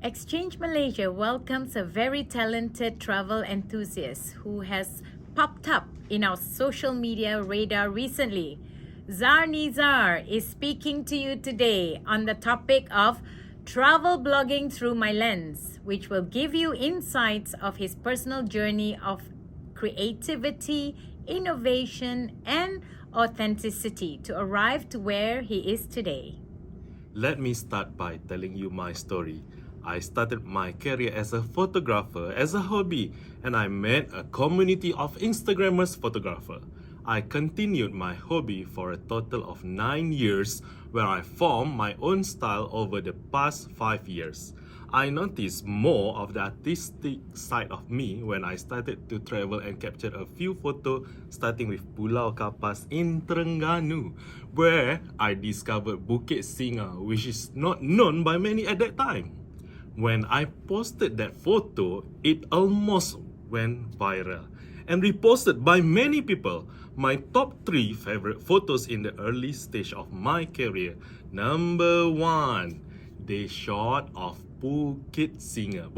Exchange Malaysia welcomes a very talented travel enthusiast who has popped up in our social media radar recently. Zarnizar is speaking to you today on the topic of travel blogging through my lens, which will give you insights of his personal journey of creativity, innovation, and authenticity to arrive to where he is today. Let me start by telling you my story. I started my career as a photographer as a hobby, and I met a community of Instagrammers photographer. I continued my hobby for a total of 9 years, where I formed my own style over the past 5 years. I noticed more of the artistic side of me when I started to travel and captured a few photos, starting with Pulau Kapas in Terengganu, where I discovered Bukit Singa, which is not known by many at that time. When I posted that photo, it almost went viral and reposted by many people. My top 3 favorite photos in the early stage of my career. Number 1, the shot of Bukit Singa,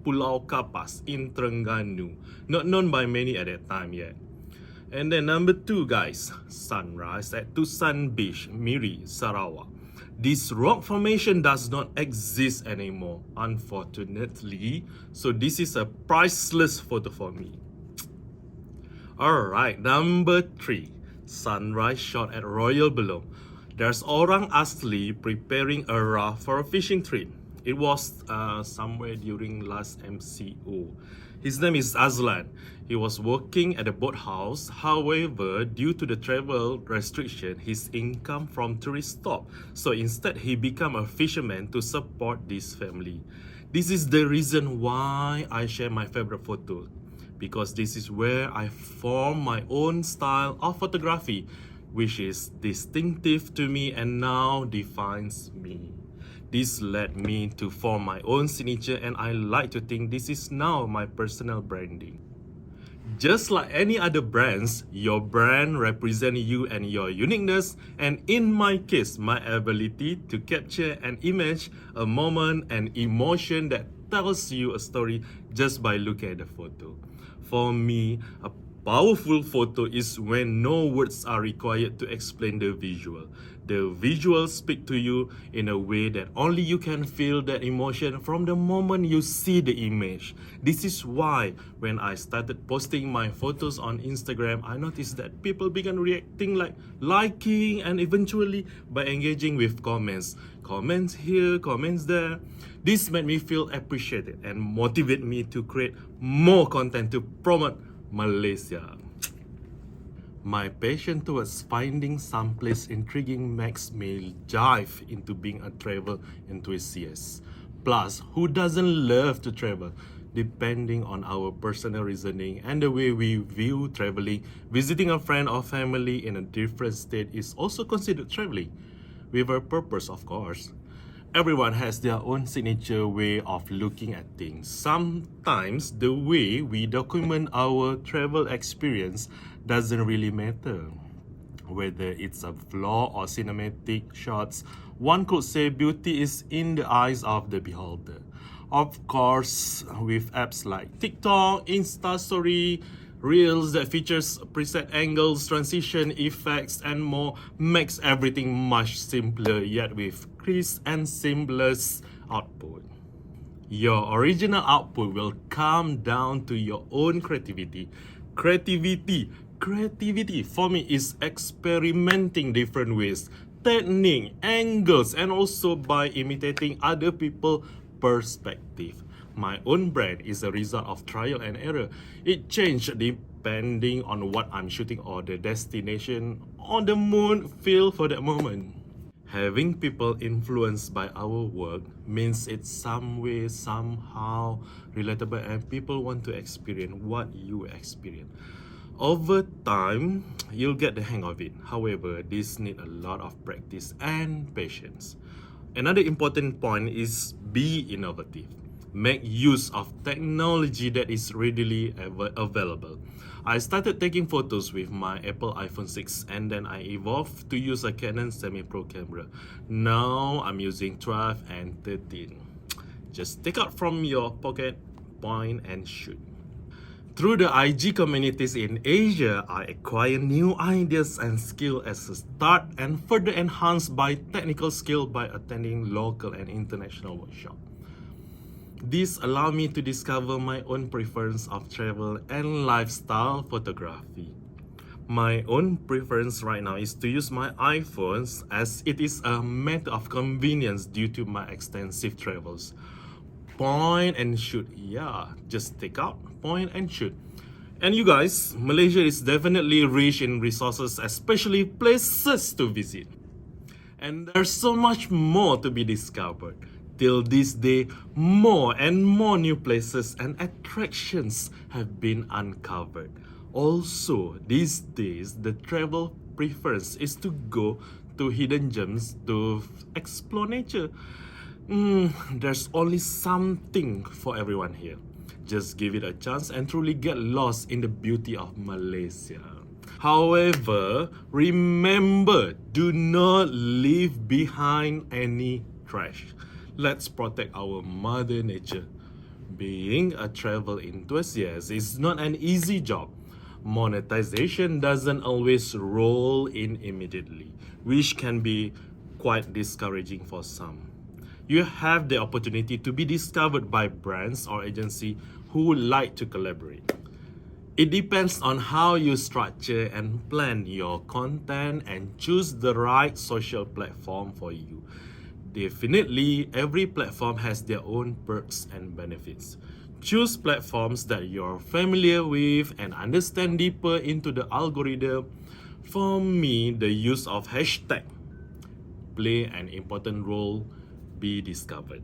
Pulau Kapas in Terengganu, not known by many at that time yet. And then number 2, guys, sunrise at Tusan Beach, Miri, Sarawak. This rock formation does not exist anymore, unfortunately, so this is a priceless photo for me. Alright, number 3, sunrise shot at Royal Belum. There's orang asli preparing a raft for a fishing trip. It was somewhere during last MCO. His name is Azlan. He was working at a boathouse. However, due to the travel restriction, his income from tourists stopped. So instead, he became a fisherman to support this family. This is the reason why I share my favorite photo, because this is where I form my own style of photography, which is distinctive to me and now defines me. This led me to form my own signature, and I like to think this is now my personal branding. Just like any other brands, your brand represents you and your uniqueness, and in my case, my ability to capture an image, a moment, an emotion that tells you a story just by looking at the photo. For me, a powerful photo is when no words are required to explain the visual. The visuals speak to you in a way that only you can feel that emotion from the moment you see the image. This is why when I started posting my photos on Instagram, I noticed that people began reacting, like liking, and eventually by engaging with comments. Comments here, comments there. This made me feel appreciated and motivate me to create more content to promote Malaysia. My passion towards finding someplace intriguing makes me dive into being a travel enthusiast. Plus, who doesn't love to travel? Depending on our personal reasoning and the way we view traveling, visiting a friend or family in a different state is also considered traveling, with a purpose, of course. Everyone has their own signature way of looking at things. Sometimes the way we document our travel experience doesn't really matter. Whether it's a vlog or cinematic shots, one could say beauty is in the eyes of the beholder. Of course, with apps like TikTok, Insta Story, Reels that features preset angles, transition effects, and more makes everything much simpler, yet with crisp and seamless output. Your original output will come down to your own creativity. Creativity for me is experimenting different ways, technique, angles, and also by imitating other people's perspective. My own brand is a result of trial and error. It changed depending on what I'm shooting or the destination or the mood feel for that moment. Having people influenced by our work means it's some way, somehow relatable, and people want to experience what you experience. Over time, you'll get the hang of it. However, this needs a lot of practice and patience. Another important point is be innovative. Make use of technology that is readily available. I started taking photos with my Apple iPhone 6 and then I evolved to use a Canon semi-pro camera. Now I'm using 12 and 13. Just take out from your pocket, point and shoot. Through the IG communities in Asia, I acquire new ideas and skill as a start and further enhanced by technical skill by attending local and international workshops. This allowed me to discover my own preference of travel and lifestyle photography. My own preference right now is to use my iPhones as it is a matter of convenience due to my extensive travels. Point and shoot, yeah, just take out, point and shoot. And you guys, Malaysia is definitely rich in resources, especially places to visit. And there's so much more to be discovered. Till this day, more and more new places and attractions have been uncovered. Also, these days, the travel preference is to go to hidden gems to explore nature. There's only something for everyone here. Just give it a chance and truly get lost in the beauty of Malaysia. However, remember, do not leave behind any trash. Let's protect our mother nature. Being a travel enthusiast is not an easy job. Monetization doesn't always roll in immediately, which can be quite discouraging for some. You have the opportunity to be discovered by brands or agencies who would like to collaborate. It depends on how you structure and plan your content and choose the right social platform for you. Definitely, every platform has their own perks and benefits. Choose platforms that you're familiar with and understand deeper into the algorithm. For me, the use of hashtag play an important role. Be discovered.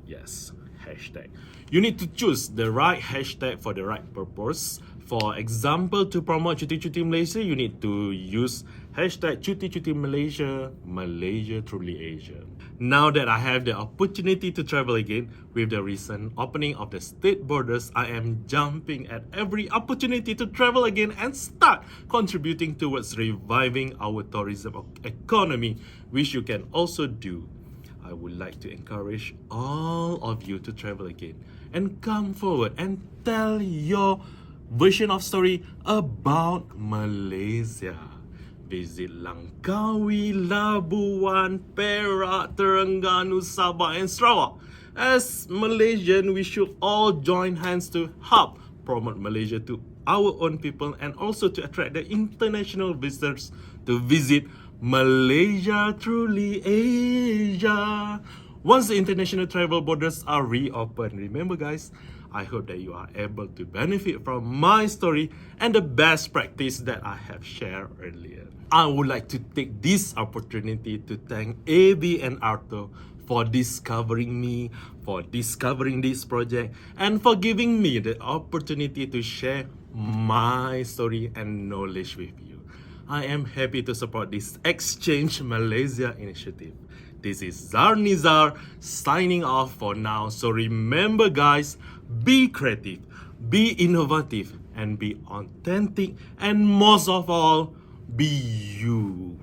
Yes, hashtag. You need to choose the right hashtag for the right purpose. For example, to promote Cuti Cuti Malaysia, you need to use hashtag Cuti Cuti Malaysia, Malaysia Truly Asia. Now that I have the opportunity to travel again, with the recent opening of the state borders, I am jumping at every opportunity to travel again and start contributing towards reviving our tourism economy, which you can also do. I would like to encourage all of you to travel again and come forward and tell your version of story about Malaysia. Visit Langkawi, Labuan, Perak, Terengganu, Sabah and Sarawak. As Malaysian, we should all join hands to help promote Malaysia to our own people and also to attract the international visitors to visit Malaysia Truly Asia. Once the international travel borders are reopened, remember guys, I hope that you are able to benefit from my story and the best practice that I have shared earlier. I would like to take this opportunity to thank AB and Arthur for discovering me, for discovering this project, and for giving me the opportunity to share my story and knowledge with you. I am happy to support this Exchange Malaysia initiative. This is Zarnizar signing off for now. So remember guys, be creative, be innovative, and be authentic, and most of all, be you.